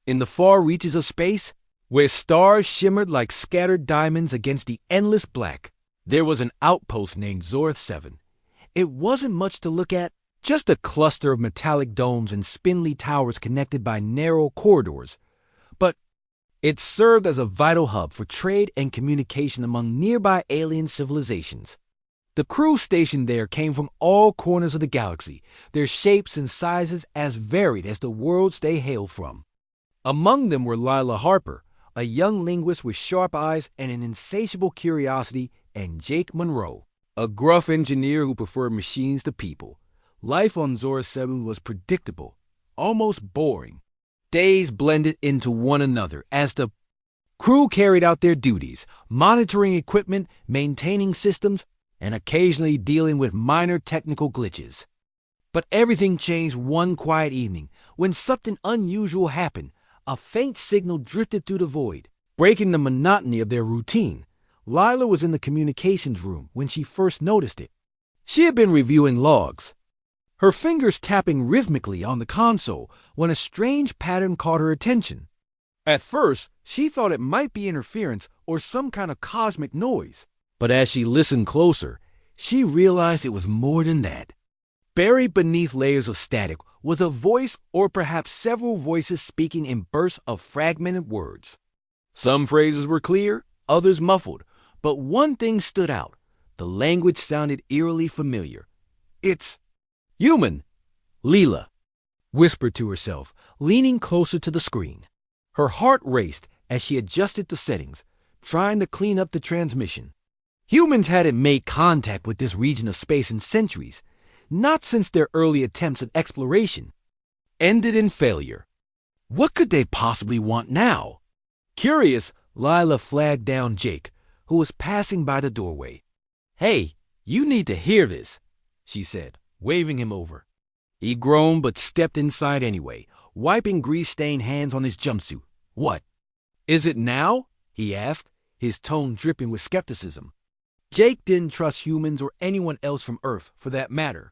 In the far reaches of space, where stars shimmered like scattered diamonds against the endless black, there was an outpost named Zorth 7. It wasn't much to look at, just a cluster of metallic domes and spindly towers connected by narrow corridors. But it served as a vital hub for trade and communication among nearby alien civilizations. The crew stationed there came from all corners of the galaxy, their shapes and sizes as varied as the worlds they hailed from. Among them were Lila Harper, a young linguist with sharp eyes and an insatiable curiosity, and Jake Monroe, a gruff engineer who preferred machines to people. Life on Zorth 7 was predictable, almost boring. Days blended into one another as the crew carried out their duties, monitoring equipment, maintaining systems, and occasionally dealing with minor technical glitches. But everything changed one quiet evening when something unusual happened. A faint signal drifted through the void, breaking the monotony of their routine. Lila was in the communications room when she first noticed it. She had been reviewing logs, her fingers tapping rhythmically on the console, when a strange pattern caught her attention. At first, she thought it might be interference or some kind of cosmic noise. But as she listened closer, she realized it was more than that. Buried beneath layers of static was a voice, or perhaps several voices speaking in bursts of fragmented words. Some phrases were clear, others muffled, but one thing stood out. The language sounded eerily familiar. "It's human," Leela whispered to herself, leaning closer to the screen. Her heart raced as she adjusted the settings, trying to clean up the transmission. Humans hadn't made contact with this region of space in centuries, not since their early attempts at exploration ended in failure. What could they possibly want now? Curious, Lila flagged down Jake, who was passing by the doorway. "Hey, you need to hear this," she said, waving him over. He groaned but stepped inside anyway, wiping grease-stained hands on his jumpsuit. "What? Is it now?" he asked, his tone dripping with skepticism. Jake didn't trust humans or anyone else from Earth, for that matter.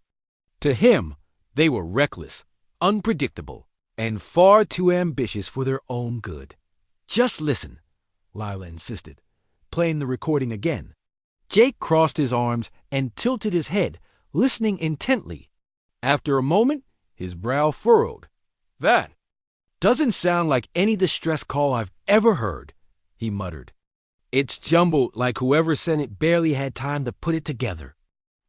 To him, they were reckless, unpredictable, and far too ambitious for their own good. "Just listen," Lila insisted, playing the recording again. Jake crossed his arms and tilted his head, listening intently. After a moment, his brow furrowed. "That doesn't sound like any distress call I've ever heard," he muttered. "It's jumbled like whoever sent it barely had time to put it together."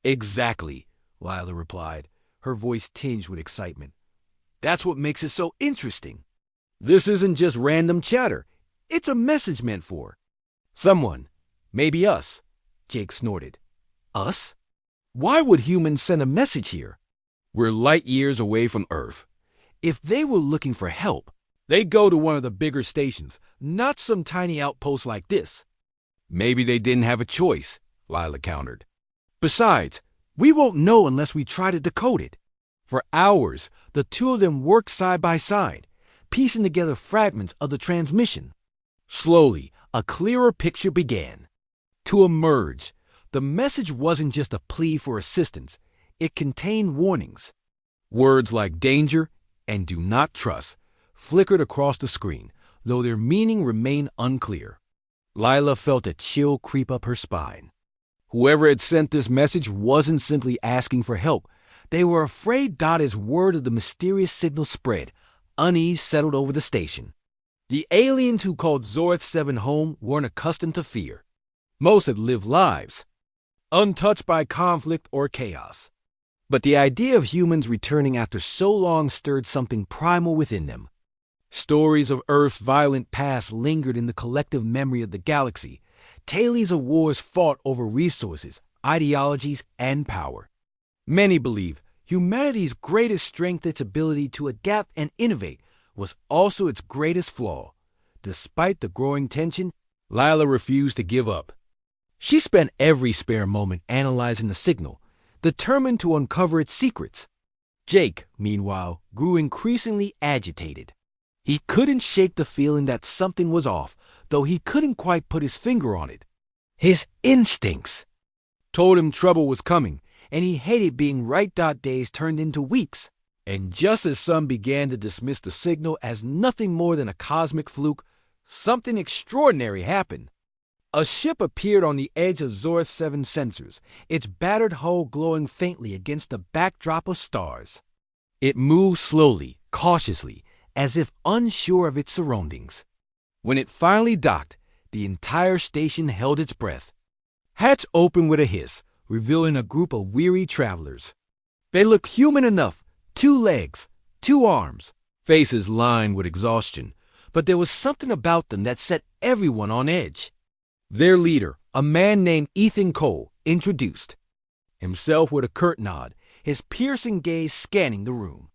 "Exactly," Lila replied, her voice tinged with excitement. "That's what makes it so interesting. This isn't just random chatter. It's a message meant for someone. Maybe us," Jake snorted. "Us? Why would humans send a message here? We're light years away from Earth. If they were looking for help, they'd go to one of the bigger stations, not some tiny outpost like this." "Maybe they didn't have a choice," Lila countered. "Besides, we won't know unless we try to decode it." For hours, the two of them worked side by side, piecing together fragments of the transmission. Slowly, a clearer picture began to emerge. The message wasn't just a plea for assistance. It contained warnings. Words like danger and do not trust flickered across the screen, though their meaning remained unclear. Lila felt a chill creep up her spine. Whoever had sent this message wasn't simply asking for help. They were afraid that as word of the mysterious signal spread, unease settled over the station. The aliens who called Zorth 7 home weren't accustomed to fear. Most had lived lives untouched by conflict or chaos. But the idea of humans returning after so long stirred something primal within them. Stories of Earth's violent past lingered in the collective memory of the galaxy, tales of wars fought over resources, ideologies, and power. Many believe humanity's greatest strength, its ability to adapt and innovate, was also its greatest flaw. Despite the growing tension, Lila refused to give up. She spent every spare moment analyzing the signal, determined to uncover its secrets. Jake, meanwhile, grew increasingly agitated. He couldn't shake the feeling that something was off, though he couldn't quite put his finger on it. His instincts told him trouble was coming, and he hated being right. Days turned into weeks, And just as some began to dismiss the signal as nothing more than a cosmic fluke, something extraordinary happened. A ship appeared on the edge of Zorth 7's sensors, its battered hull glowing faintly against the backdrop of stars. It moved slowly, cautiously, as if unsure of its surroundings. When it finally docked, the entire station held its breath. Hatch opened with a hiss, revealing a group of weary travelers. They looked human enough, 2 legs, 2 arms, faces lined with exhaustion, but there was something about them that set everyone on edge. Their leader, a man named Ethan Cole, introduced himself with a curt nod, his piercing gaze scanning the room.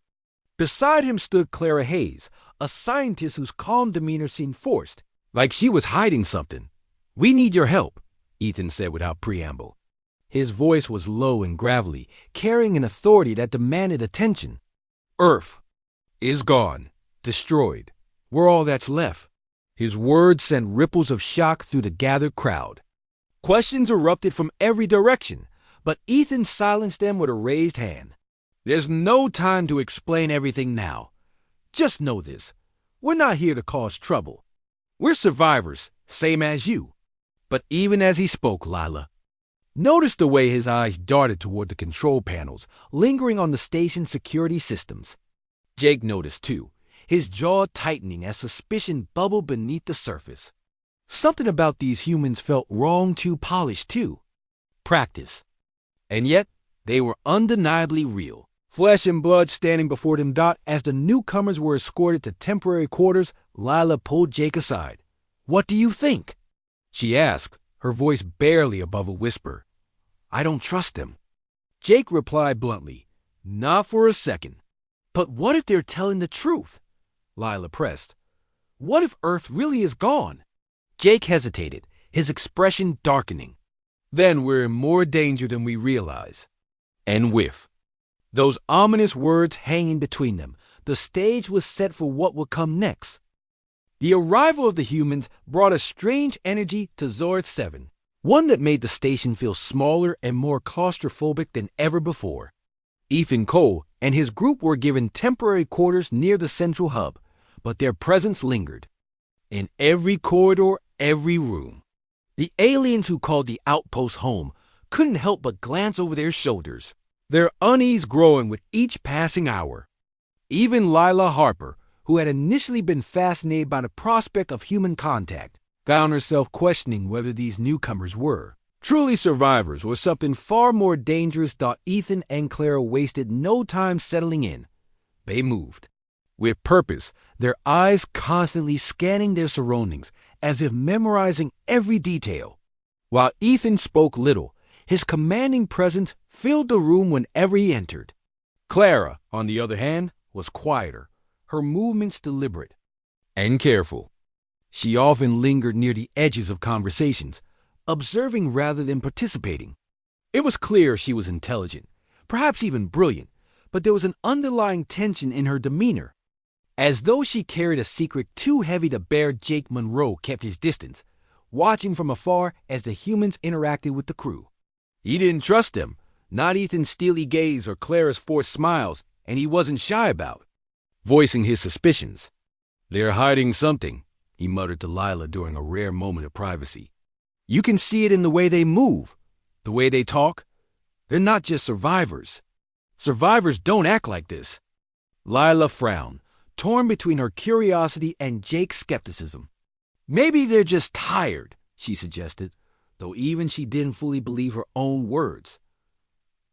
Beside him stood Clara Hayes, a scientist whose calm demeanor seemed forced, like she was hiding something. "We need your help," Ethan said without preamble. His voice was low and gravelly, carrying an authority that demanded attention. "Earth is gone, destroyed. We're all that's left." His words sent ripples of shock through the gathered crowd. Questions erupted from every direction, but Ethan silenced them with a raised hand. "There's no time to explain everything now. Just know this. We're not here to cause trouble. We're survivors, same as you." But even as he spoke, Lila noticed the way his eyes darted toward the control panels, lingering on the station's security systems. Jake noticed too, his jaw tightening as suspicion bubbled beneath the surface. Something about these humans felt wrong, too polished too. Practice. And yet, they were undeniably real. Flesh and blood standing before them. As the newcomers were escorted to temporary quarters, Lila pulled Jake aside. "What do you think?" she asked, her voice barely above a whisper. "I don't trust them." Jake replied bluntly, "Not for a second." "But what if they're telling the truth?" Lila pressed. "What if Earth really is gone?" Jake hesitated, his expression darkening. "Then we're in more danger than we realize." And with those ominous words hanging between them, the stage was set for what would come next. The arrival of the humans brought a strange energy to Zorth 7, one that made the station feel smaller and more claustrophobic than ever before. Ethan Cole and his group were given temporary quarters near the central hub, but their presence lingered. In every corridor, every room. The aliens who called the outpost home couldn't help but glance over their shoulders, their unease growing with each passing hour. Even Lila Harper, who had initially been fascinated by the prospect of human contact, found herself questioning whether these newcomers were truly survivors or something far more dangerous. Ethan and Clara wasted no time settling in. They moved with purpose, their eyes constantly scanning their surroundings as if memorizing every detail. While Ethan spoke little, his commanding presence filled the room whenever he entered. Clara, on the other hand, was quieter, her movements deliberate and careful. She often lingered near the edges of conversations, observing rather than participating. It was clear she was intelligent, perhaps even brilliant, but there was an underlying tension in her demeanor. As though she carried a secret too heavy to bear, Jake Monroe kept his distance, watching from afar as the humans interacted with the crew. He didn't trust them, not Ethan's steely gaze or Clara's forced smiles, and he wasn't shy about voicing his suspicions. "They're hiding something," he muttered to Lila during a rare moment of privacy. "You can see it in the way they move, the way they talk. They're not just survivors. Survivors don't act like this." Lila frowned, torn between her curiosity and Jake's skepticism. "Maybe they're just tired," she suggested, though even she didn't fully believe her own words.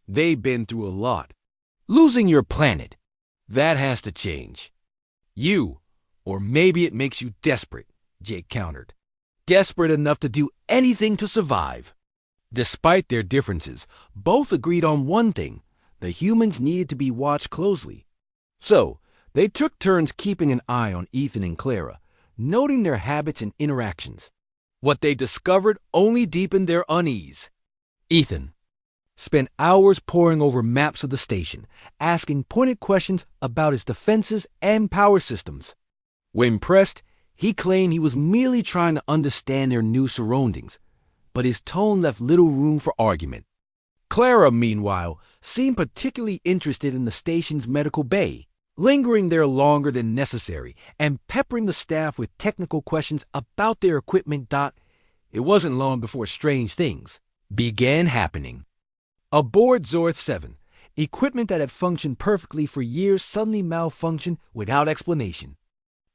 "They've been through a lot. Losing your planet, that has to change. You, or maybe it makes you desperate," Jake countered. "Desperate enough to do anything to survive." Despite their differences, both agreed on one thing: the humans needed to be watched closely. So, they took turns keeping an eye on Ethan and Clara, noting their habits and interactions. What they discovered only deepened their unease. Ethan spent hours poring over maps of the station, asking pointed questions about its defenses and power systems. When pressed, he claimed he was merely trying to understand their new surroundings, but his tone left little room for argument. Clara, meanwhile, seemed particularly interested in the station's medical bay, lingering there longer than necessary and peppering the staff with technical questions about their equipment. It wasn't long before strange things began happening. Aboard Zorth 7, equipment that had functioned perfectly for years suddenly malfunctioned without explanation.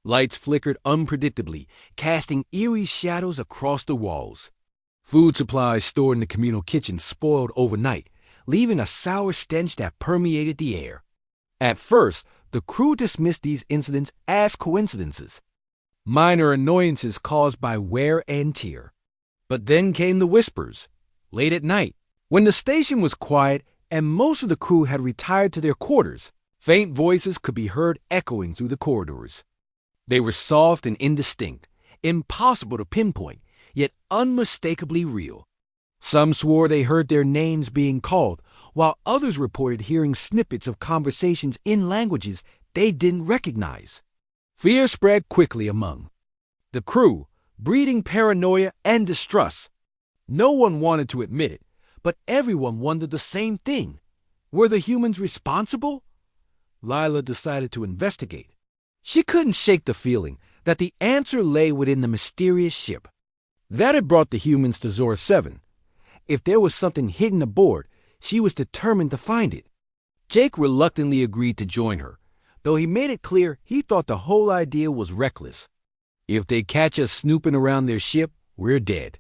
Lights flickered unpredictably, casting eerie shadows across the walls. Food supplies stored in the communal kitchen spoiled overnight, leaving a sour stench that permeated the air. At first, the crew dismissed these incidents as coincidences, minor annoyances caused by wear and tear. But then came the whispers, late at night, when the station was quiet and most of the crew had retired to their quarters. Faint voices could be heard echoing through the corridors. They were soft and indistinct, impossible to pinpoint, yet unmistakably real. Some swore they heard their names being called, while others reported hearing snippets of conversations in languages they didn't recognize. Fear spread quickly among the crew, breeding paranoia and distrust. No one wanted to admit it, but everyone wondered the same thing. Were the humans responsible? Lila decided to investigate. She couldn't shake the feeling that the answer lay within the mysterious ship. That had brought the humans to Zorth 7. If there was something hidden aboard, she was determined to find it. Jake reluctantly agreed to join her, though he made it clear he thought the whole idea was reckless. If they catch us snooping around their ship, we're dead,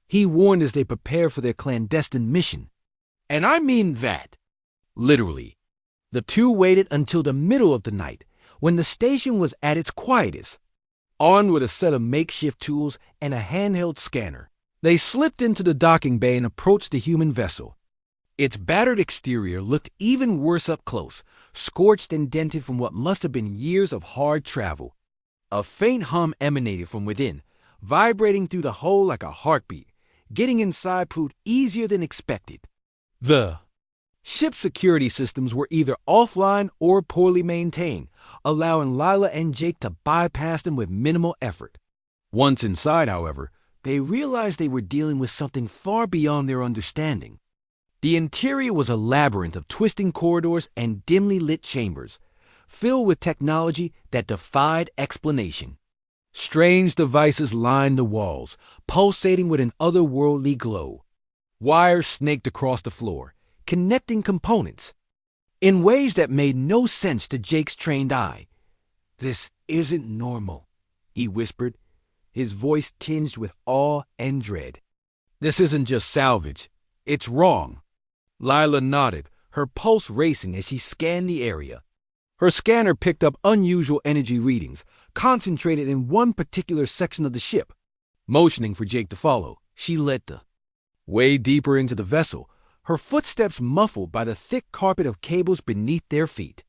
he warned as they prepared for their clandestine mission. And I mean that. Literally. The two waited until the middle of the night, when the station was at its quietest. Armed with a set of makeshift tools and a handheld scanner, they slipped into the docking bay and approached the human vessel. Its battered exterior looked even worse up close, scorched and dented from what must have been years of hard travel. A faint hum emanated from within, vibrating through the hull like a heartbeat. Getting inside proved easier than expected. The ship's security systems were either offline or poorly maintained, allowing Lila and Jake to bypass them with minimal effort. Once inside, however, they realized they were dealing with something far beyond their understanding. The interior was a labyrinth of twisting corridors and dimly lit chambers, filled with technology that defied explanation. Strange devices lined the walls, pulsating with an otherworldly glow. Wires snaked across the floor, connecting components in ways that made no sense to Jake's trained eye. "This isn't normal," he whispered, his voice tinged with awe and dread. "This isn't just salvage. It's wrong." Lila nodded, her pulse racing as she scanned the area. Her scanner picked up unusual energy readings, concentrated in one particular section of the ship. Motioning for Jake to follow, she led the way deeper into the vessel, her footsteps muffled by the thick carpet of cables beneath their feet.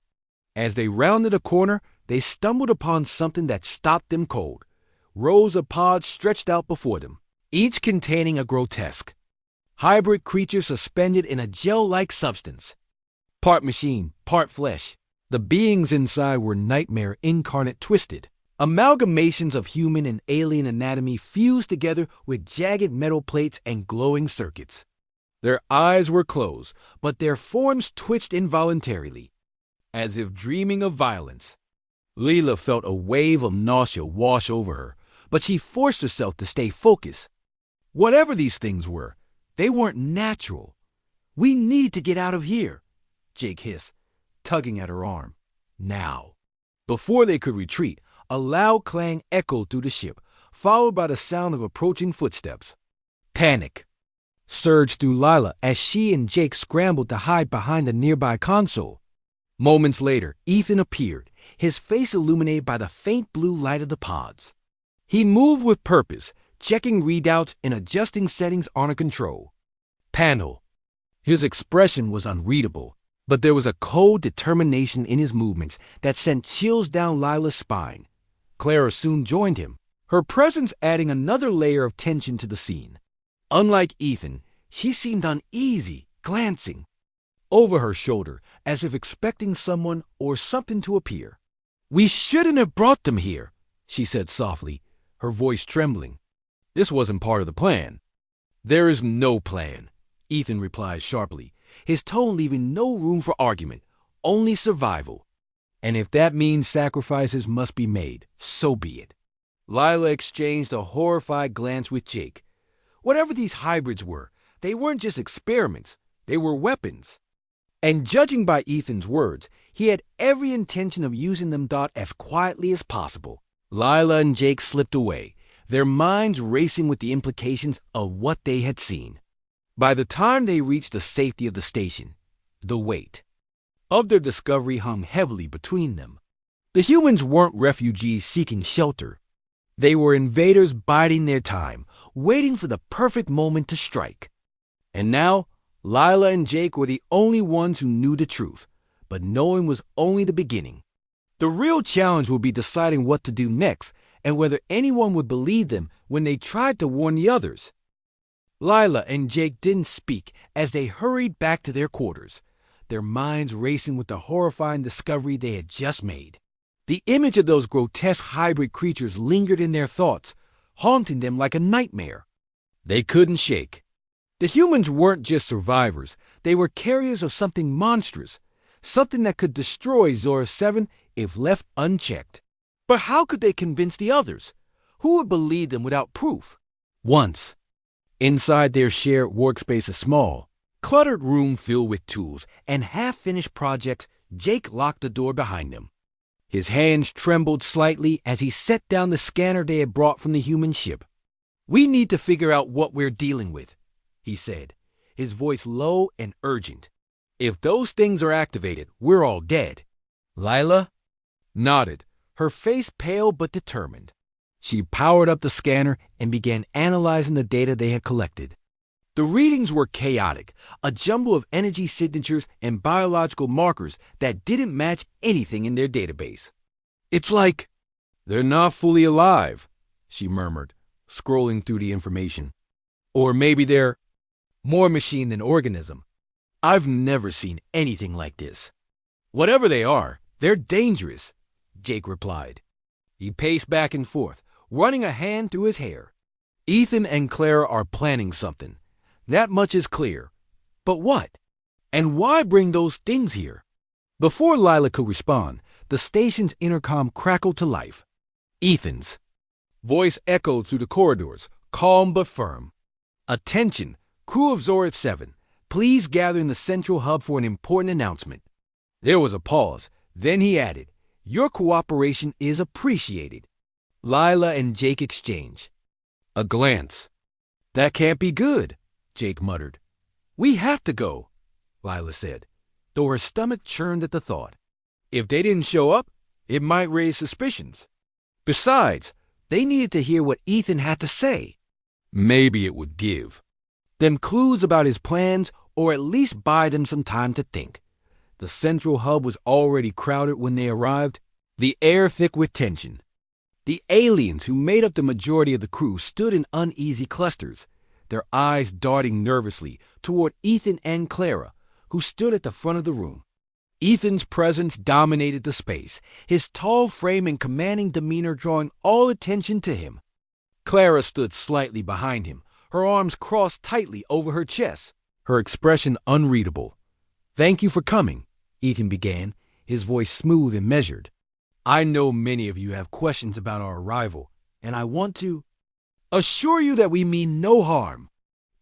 As they rounded a corner, they stumbled upon something that stopped them cold. Rows of pods stretched out before them, each containing a grotesque hybrid creature suspended in a gel-like substance. Part machine, part flesh, the beings inside were nightmare incarnate twisted. Amalgamations of human and alien anatomy fused together with jagged metal plates and glowing circuits. Their eyes were closed, but their forms twitched involuntarily, as if dreaming of violence. Leela felt a wave of nausea wash over her, but she forced herself to stay focused. Whatever these things were, they weren't natural. "We need to get out of here," Jake hissed, tugging at her arm. "Now." Before they could retreat, a loud clang echoed through the ship, followed by the sound of approaching footsteps. Panic surged through Lila as she and Jake scrambled to hide behind a nearby console. Moments later, Ethan appeared, his face illuminated by the faint blue light of the pods. He moved with purpose, checking readouts and adjusting settings on a control panel. His expression was unreadable, but there was a cold determination in his movements that sent chills down Lila's spine. Clara soon joined him, her presence adding another layer of tension to the scene. Unlike Ethan, she seemed uneasy, glancing over her shoulder as if expecting someone or something to appear. "We shouldn't have brought them here," she said softly, her voice trembling. "This wasn't part of the plan." "There is no plan," Ethan replied sharply, his tone leaving no room for argument, only survival. And if that means sacrifices must be made, so be it. Lila exchanged a horrified glance with Jake. Whatever these hybrids were, they weren't just experiments, they were weapons. And judging by Ethan's words, he had every intention of using them as quietly as possible. Lila and Jake slipped away, their minds racing with the implications of what they had seen. By the time they reached the safety of the station, the weight of their discovery hung heavily between them. The humans weren't refugees seeking shelter. They were invaders biding their time, waiting for the perfect moment to strike. And now, Lila and Jake were the only ones who knew the truth, but knowing was only the beginning. The real challenge would be deciding what to do next and whether anyone would believe them when they tried to warn the others. Lila and Jake didn't speak as they hurried back to their quarters, their minds racing with the horrifying discovery they had just made. The image of those grotesque hybrid creatures lingered in their thoughts, haunting them like a nightmare. They couldn't shake. The humans weren't just survivors, they were carriers of something monstrous, something that could destroy Zora 7 if left unchecked. But how could they convince the others? Who would believe them without proof? Once, inside their shared workspace, a small, cluttered room filled with tools and half-finished projects, Jake locked the door behind them. His hands trembled slightly as he set down the scanner they had brought from the human ship. "We need to figure out what we're dealing with," he said, his voice low and urgent. "If those things are activated, we're all dead." Lila nodded, her face pale but determined. She powered up the scanner and began analyzing the data they had collected. The readings were chaotic, a jumble of energy signatures and biological markers that didn't match anything in their database. "It's like they're not fully alive," she murmured, scrolling through the information. "Or maybe they're more machine than organism. I've never seen anything like this." "Whatever they are, they're dangerous," Jake replied. He paced back and forth, running a hand through his hair. "Ethan and Clara are planning something. That much is clear. But what? And why bring those things here?" Before Lila could respond, the station's intercom crackled to life. Ethan's voice echoed through the corridors, calm but firm. "Attention, crew of Zora 7. Please gather in the central hub for an important announcement." There was a pause. Then he added, "Your cooperation is appreciated." Lila and Jake exchanged a glance. "That can't be good," Jake muttered. "We have to go," Lila said, though her stomach churned at the thought. If they didn't show up, it might raise suspicions. Besides, they needed to hear what Ethan had to say. Maybe it would give them clues about his plans, or at least buy them some time to think. The central hub was already crowded when they arrived, the air thick with tension. The aliens who made up the majority of the crew stood in uneasy clusters, their eyes darting nervously toward Ethan and Clara, who stood at the front of the room. Ethan's presence dominated the space, his tall frame and commanding demeanor drawing all attention to him. Clara stood slightly behind him, her arms crossed tightly over her chest, her expression unreadable. "Thank you for coming," Ethan began, his voice smooth and measured. "I know many of you have questions about our arrival, and I want to assure you that we mean no harm.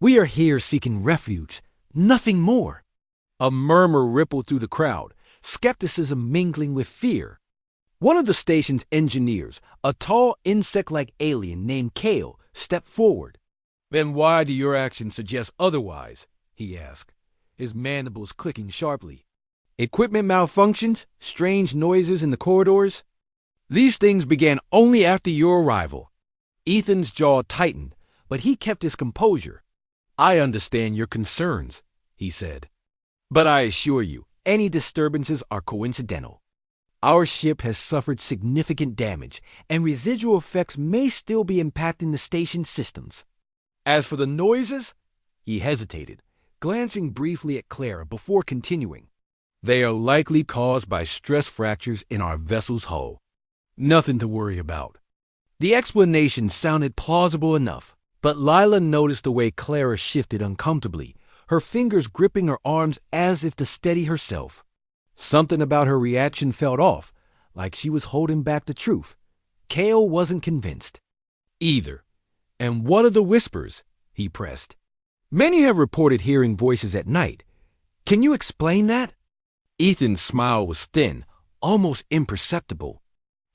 We are here seeking refuge, nothing more." A murmur rippled through the crowd, skepticism mingling with fear. One of the station's engineers, a tall insect-like alien named Kale, stepped forward. "Then why do your actions suggest otherwise?" he asked, his mandibles clicking sharply. "Equipment malfunctions? Strange noises in the corridors?" "These things began only after your arrival." Ethan's jaw tightened, but he kept his composure. "I understand your concerns," he said. "But I assure you, any disturbances are coincidental. Our ship has suffered significant damage, and residual effects may still be impacting the station's systems. As for the noises," he hesitated, glancing briefly at Clara before continuing, "they are likely caused by stress fractures in our vessel's hull. Nothing to worry about." The explanation sounded plausible enough, but Lila noticed the way Clara shifted uncomfortably, her fingers gripping her arms as if to steady herself. Something about her reaction felt off, like she was holding back the truth. Kale wasn't convinced either. And what are the whispers? He pressed. Many have reported hearing voices at night. Can you explain that? Ethan's smile was thin, almost imperceptible.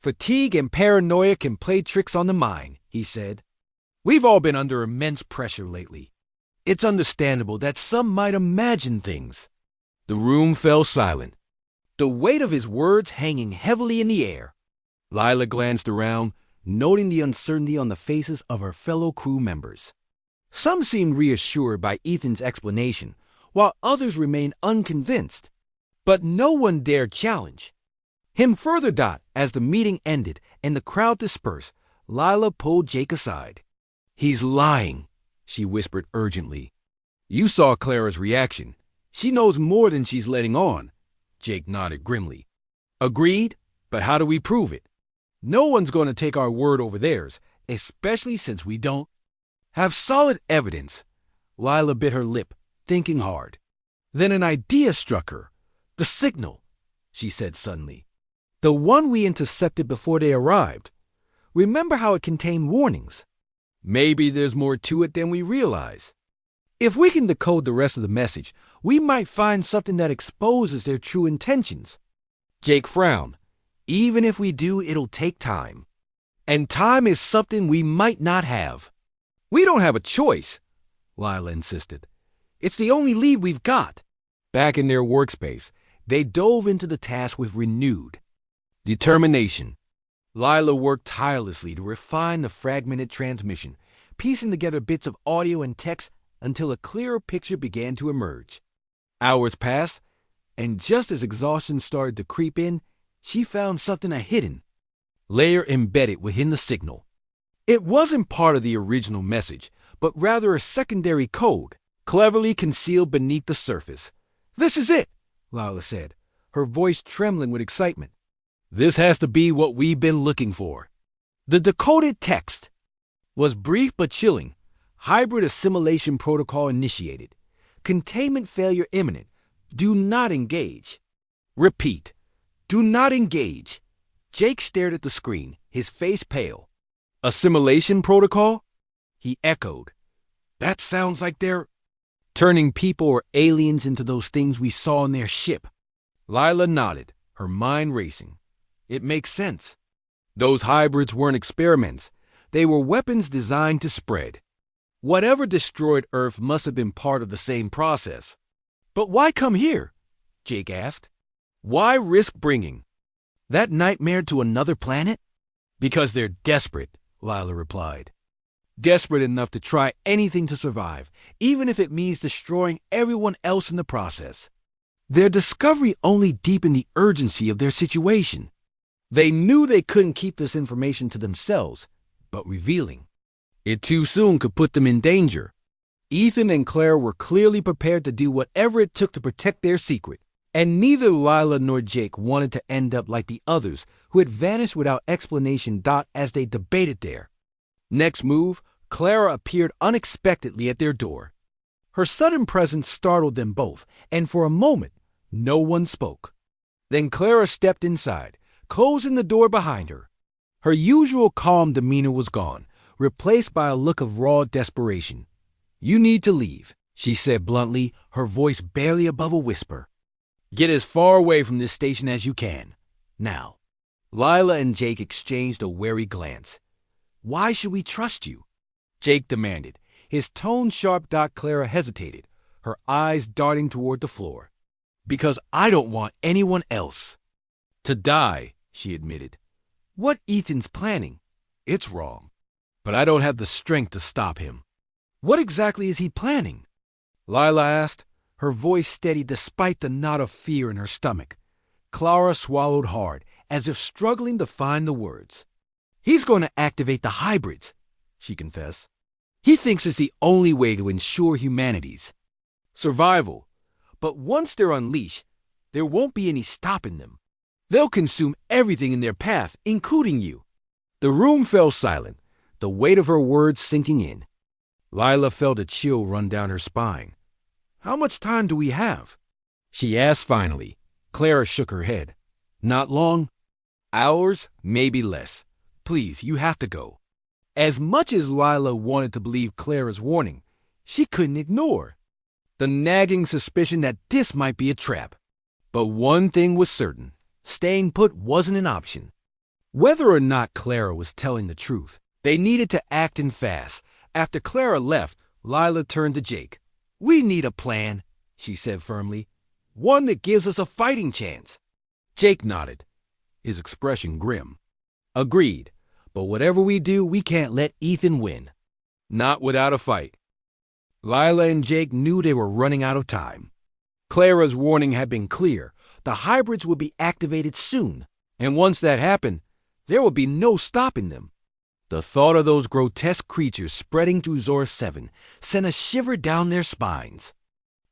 Fatigue and paranoia can play tricks on the mind, he said. We've all been under immense pressure lately. It's understandable that some might imagine things. The room fell silent, the weight of his words hanging heavily in the air. Lila glanced around, noting the uncertainty on the faces of her fellow crew members. Some seemed reassured by Ethan's explanation, while others remained unconvinced. But no one dared challenge him further. As the meeting ended and the crowd dispersed, Lila pulled Jake aside. He's lying, she whispered urgently. You saw Clara's reaction. She knows more than she's letting on. Jake nodded grimly. Agreed, but how do we prove it? No one's going to take our word over theirs, especially since we don't have solid evidence. Lila bit her lip, thinking hard. Then an idea struck her. The signal, she said suddenly. The one we intercepted before they arrived. Remember how it contained warnings? Maybe there's more to it than we realize. If we can decode the rest of the message, we might find something that exposes their true intentions. Jake frowned. Even if we do, it'll take time. And time is something we might not have. We don't have a choice, Lila insisted. It's the only lead we've got. Back in their workspace, they dove into the task with renewed determination. Lila worked tirelessly to refine the fragmented transmission, piecing together bits of audio and text until a clearer picture began to emerge. Hours passed, and just as exhaustion started to creep in, she found something hidden layer embedded within the signal. It wasn't part of the original message, but rather a secondary code, cleverly concealed beneath the surface. This is it, Lila said, her voice trembling with excitement. This has to be what we've been looking for. The decoded text was brief but chilling. Hybrid assimilation protocol initiated. Containment failure imminent. Do not engage. Repeat. Do not engage. Jake stared at the screen, his face pale. Assimilation protocol? He echoed. That sounds like they're turning people or aliens into those things we saw on their ship. Lila nodded, her mind racing. It makes sense. Those hybrids weren't experiments. They were weapons designed to spread. Whatever destroyed Earth must have been part of the same process. But why come here? Jake asked. Why risk bringing that nightmare to another planet? Because they're desperate, Lila replied. Desperate enough to try anything to survive, even if it means destroying everyone else in the process. Their discovery only deepened the urgency of their situation. They knew they couldn't keep this information to themselves, but revealing it too soon could put them in danger. Ethan and Claire were clearly prepared to do whatever it took to protect their secret, and neither Lila nor Jake wanted to end up like the others who had vanished without explanation. As they debated there next move, Clara appeared unexpectedly at their door. Her sudden presence startled them both, and for a moment, no one spoke. Then Clara stepped inside, closing the door behind her. Her usual calm demeanor was gone, replaced by a look of raw desperation. You need to leave, she said bluntly, her voice barely above a whisper. Get as far away from this station as you can. Now. Lila and Jake exchanged a wary glance. Why should we trust you? Jake demanded, his tone sharp. Clara hesitated, her eyes darting toward the floor. Because I don't want anyone else to die, she admitted. What Ethan's planning? It's wrong. But I don't have the strength to stop him. What exactly is he planning? Lila asked, her voice steady despite the knot of fear in her stomach. Clara swallowed hard, as if struggling to find the words. He's going to activate the hybrids, she confessed. He thinks it's the only way to ensure humanity's survival. But once they're unleashed, there won't be any stopping them. They'll consume everything in their path, including you. The room fell silent, the weight of her words sinking in. Lila felt a chill run down her spine. How much time do we have? She asked finally. Clara shook her head. Not long. Hours, maybe less. Please, you have to go. As much as Lila wanted to believe Clara's warning, she couldn't ignore the nagging suspicion that this might be a trap. But one thing was certain. Staying put wasn't an option. Whether or not Clara was telling the truth, they needed to act and fast. After Clara left, Lila turned to Jake. We need a plan, she said firmly. One that gives us a fighting chance. Jake nodded, his expression grim. Agreed, but whatever we do, we can't let Ethan win. Not without a fight. Lila and Jake knew they were running out of time. Clara's warning had been clear. The hybrids would be activated soon, and once that happened, there would be no stopping them. The thought of those grotesque creatures spreading through Zor 7 sent a shiver down their spines.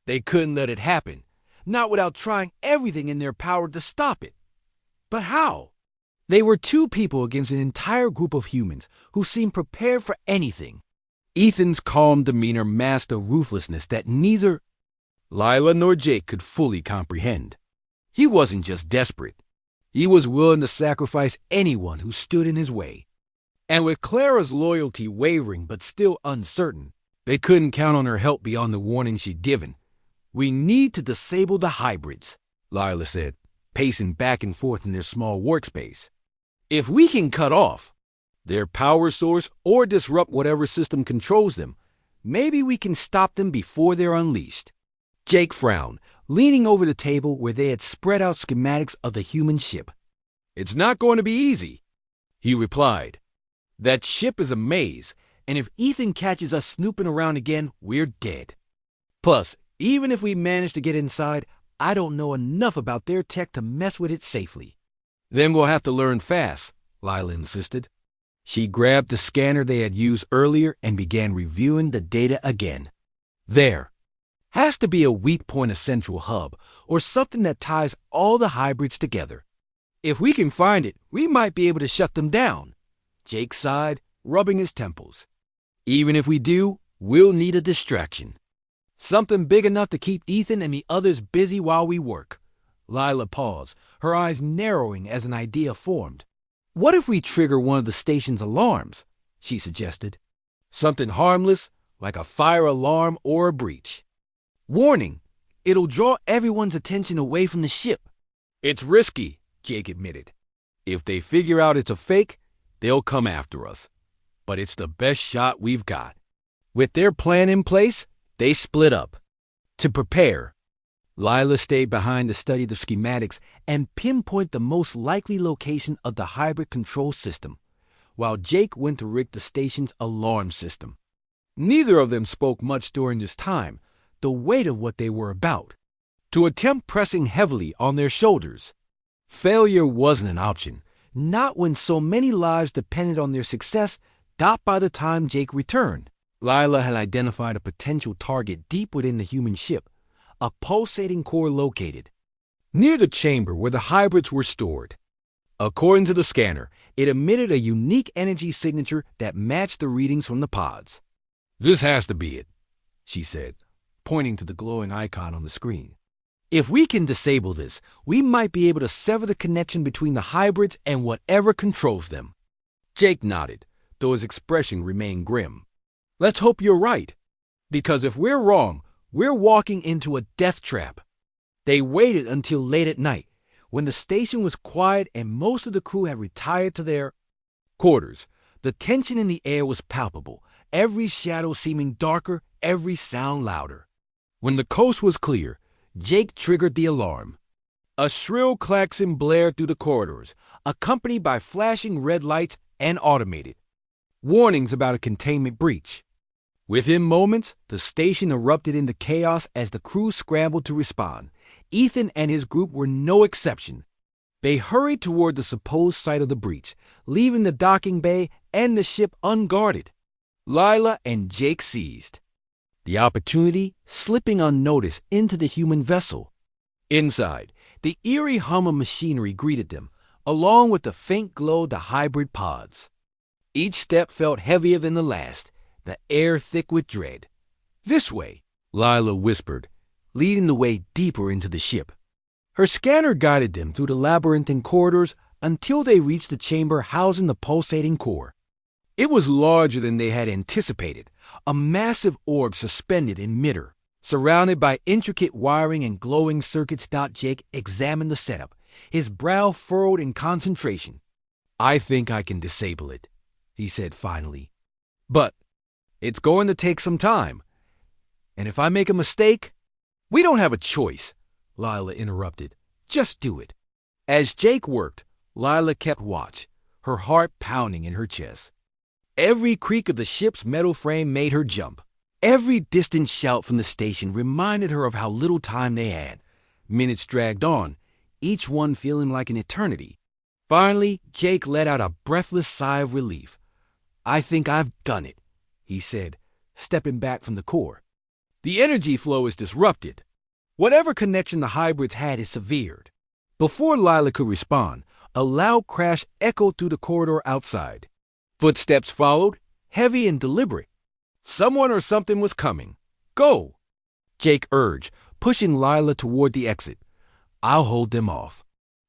They couldn't let it happen, not without trying everything in their power to stop it. But how? They were two people against an entire group of humans who seemed prepared for anything. Ethan's calm demeanor masked a ruthlessness that neither Lila nor Jake could fully comprehend. He wasn't just desperate. He was willing to sacrifice anyone who stood in his way. And with Clara's loyalty wavering but still uncertain, they couldn't count on her help beyond the warning she'd given. We need to disable the hybrids, Lila said, pacing back and forth in their small workspace. If we can cut off their power source or disrupt whatever system controls them, maybe we can stop them before they're unleashed. Jake frowned, leaning over the table where they had spread out schematics of the human ship. It's not going to be easy, he replied. That ship is a maze, and if Ethan catches us snooping around again, we're dead. Plus, even if we manage to get inside, I don't know enough about their tech to mess with it safely. Then we'll have to learn fast, Lila insisted. She grabbed the scanner they had used earlier and began reviewing the data again. There has to be a weak point, a central hub, or something that ties all the hybrids together. If we can find it, we might be able to shut them down. Jake sighed, rubbing his temples. Even if we do, we'll need a distraction. Something big enough to keep Ethan and the others busy while we work. Lila paused, her eyes narrowing as an idea formed. What if we trigger one of the station's alarms? She suggested. Something harmless, like a fire alarm or a breach. Warning, it'll draw everyone's attention away from the ship. It's risky, Jake admitted. If they figure out it's a fake, they'll come after us. But it's the best shot we've got. With their plan in place, they split up. To prepare, Lila stayed behind to study the schematics and pinpoint the most likely location of the hybrid control system, while Jake went to rig the station's alarm system. Neither of them spoke much during this time, the weight of what they were about, to attempt pressing heavily on their shoulders. Failure wasn't an option, not when so many lives depended on their success. Not by the time Jake returned. Lila had identified a potential target deep within the human ship, a pulsating core located near the chamber where the hybrids were stored. According to the scanner, it emitted a unique energy signature that matched the readings from the pods. This has to be it, she said, pointing to the glowing icon on the screen. If we can disable this, we might be able to sever the connection between the hybrids and whatever controls them. Jake nodded, though his expression remained grim. Let's hope you're right, because if we're wrong, we're walking into a death trap. They waited until late at night, when the station was quiet and most of the crew had retired to their quarters. The tension in the air was palpable, every shadow seeming darker, every sound louder. When the coast was clear, Jake triggered the alarm. A shrill klaxon blared through the corridors, accompanied by flashing red lights and automated warnings about a containment breach. Within moments, the station erupted into chaos as the crew scrambled to respond. Ethan and his group were no exception. They hurried toward the supposed site of the breach, leaving the docking bay and the ship unguarded. Lila and Jake seized the opportunity, slipping unnoticed into the human vessel. Inside, the eerie hum of machinery greeted them, along with the faint glow of the hybrid pods. Each step felt heavier than the last, the air thick with dread. This way, Lila whispered, leading the way deeper into the ship. Her scanner guided them through the labyrinthine corridors until they reached the chamber housing the pulsating core. It was larger than they had anticipated, a massive orb suspended in midair, surrounded by intricate wiring and glowing circuits. Jake examined the setup, his brow furrowed in concentration. "I think I can disable it," he said finally. "But it's going to take some time. And if I make a mistake—" "We don't have a choice," Lila interrupted. "Just do it." As Jake worked, Lila kept watch, her heart pounding in her chest. Every creak of the ship's metal frame made her jump. Every distant shout from the station reminded her of how little time they had. Minutes dragged on, each one feeling like an eternity. Finally, Jake let out a breathless sigh of relief. "I think I've done it," he said, stepping back from the core. "The energy flow is disrupted. Whatever connection the hybrids had is severed." Before Lila could respond, a loud crash echoed through the corridor outside. Footsteps followed, heavy and deliberate. Someone or something was coming. "Go," Jake urged, pushing Lila toward the exit. "I'll hold them off."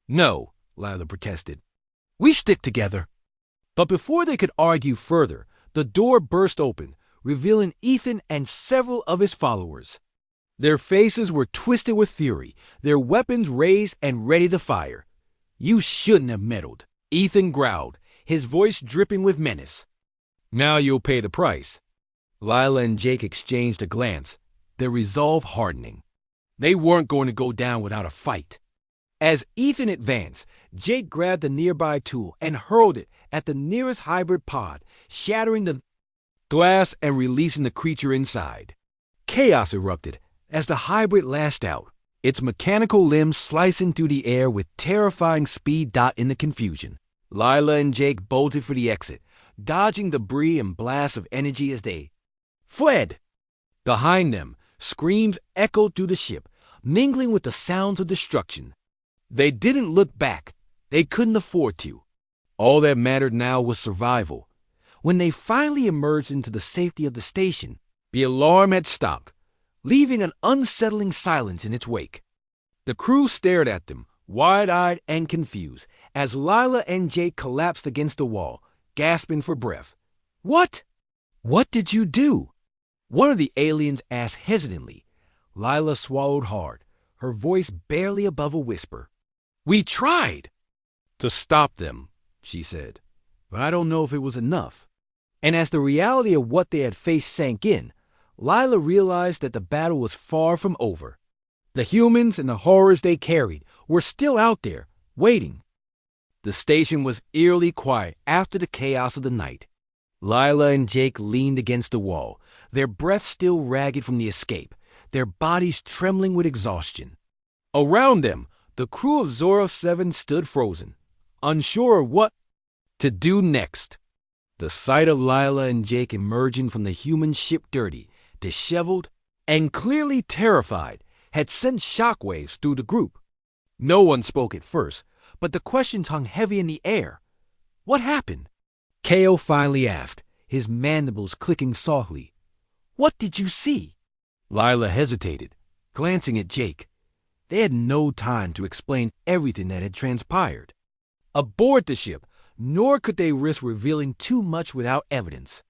"No," Lila protested. "We stick together." But before they could argue further, the door burst open, revealing Ethan and several of his followers. Their faces were twisted with fury, their weapons raised and ready to fire. "You shouldn't have meddled," Ethan growled, his voice dripping with menace. "Now you'll pay the price." Lila and Jake exchanged a glance, their resolve hardening. They weren't going to go down without a fight. As Ethan advanced, Jake grabbed a nearby tool and hurled it at the nearest hybrid pod, shattering the glass and releasing the creature inside. Chaos erupted as the hybrid lashed out, its mechanical limbs slicing through the air with terrifying speed. In the confusion, Lila and Jake bolted for the exit, dodging debris and blasts of energy as they fled. Behind them, screams echoed through the ship, mingling with the sounds of destruction. They didn't look back. They couldn't afford to. All that mattered now was survival. When they finally emerged into the safety of the station, the alarm had stopped, leaving an unsettling silence in its wake. The crew stared at them, wide-eyed and confused, as Lila and Jake collapsed against the wall, gasping for breath. "What? What did you do?" one of the aliens asked hesitantly. Lila swallowed hard, her voice barely above a whisper. "We tried to stop them," she said, "but I don't know if it was enough." And as the reality of what they had faced sank in, Lila realized that the battle was far from over. The humans and the horrors they carried were still out there, waiting. The station was eerily quiet after the chaos of the night. Lila and Jake leaned against the wall, their breath still ragged from the escape, their bodies trembling with exhaustion. Around them, the crew of Zora-7 stood frozen, unsure of what to do next. The sight of Lila and Jake emerging from the human ship dirty, disheveled, and clearly terrified had sent shockwaves through the group. No one spoke at first, but the questions hung heavy in the air. "What happened?" Kale finally asked, his mandibles clicking softly. "What did you see?" Lila hesitated, glancing at Jake. They had no time to explain everything that had transpired. Aboard the ship, nor could they risk revealing too much without evidence.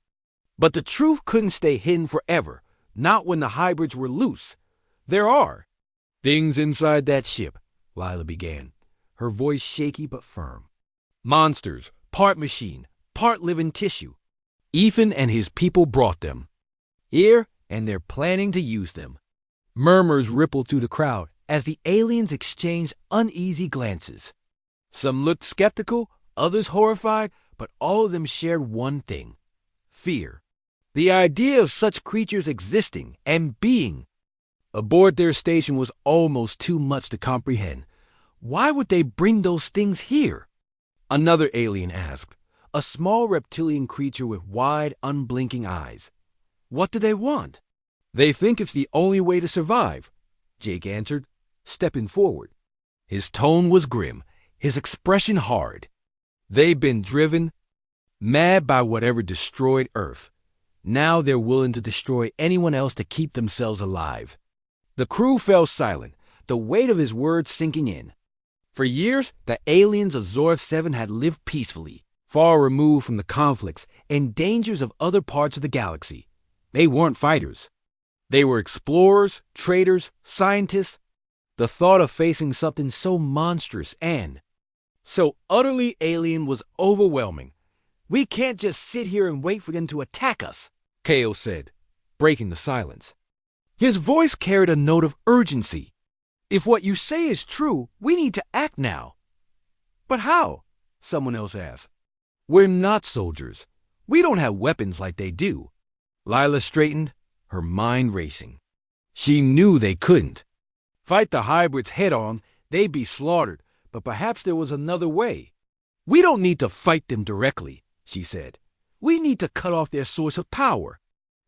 But the truth couldn't stay hidden forever, not when the hybrids were loose. "There are things inside that ship," Lila began, her voice shaky but firm. "Monsters, part machine, part living tissue. Ethan and his people brought them here, and they're planning to use them." Murmurs rippled through the crowd as the aliens exchanged uneasy glances. Some looked skeptical, others horrified, but all of them shared one thing: fear. The idea of such creatures existing and being aboard their station was almost too much to comprehend. Why would they bring those things here? Another alien asked, a small reptilian creature with wide, unblinking eyes. "What do they want?" "They think it's the only way to survive," Jake answered, stepping forward. His tone was grim, his expression hard. "They've been driven mad by whatever destroyed Earth. Now they're willing to destroy anyone else to keep themselves alive." The crew fell silent, the weight of his words sinking in. For years, the aliens of Zorth 7 had lived peacefully, far removed from the conflicts and dangers of other parts of the galaxy. They weren't fighters. They were explorers, traders, scientists. The thought of facing something so monstrous and so utterly alien was overwhelming. "We can't just sit here and wait for them to attack us," Kao said, breaking the silence. His voice carried a note of urgency. "If what you say is true, we need to act now." "But how?" someone else asked. "We're not soldiers. We don't have weapons like they do." Lila straightened, her mind racing. She knew they couldn't. Fight the hybrids head-on, they'd be slaughtered, but perhaps there was another way. "We don't need to fight them directly," she said. "We need to cut off their source of power.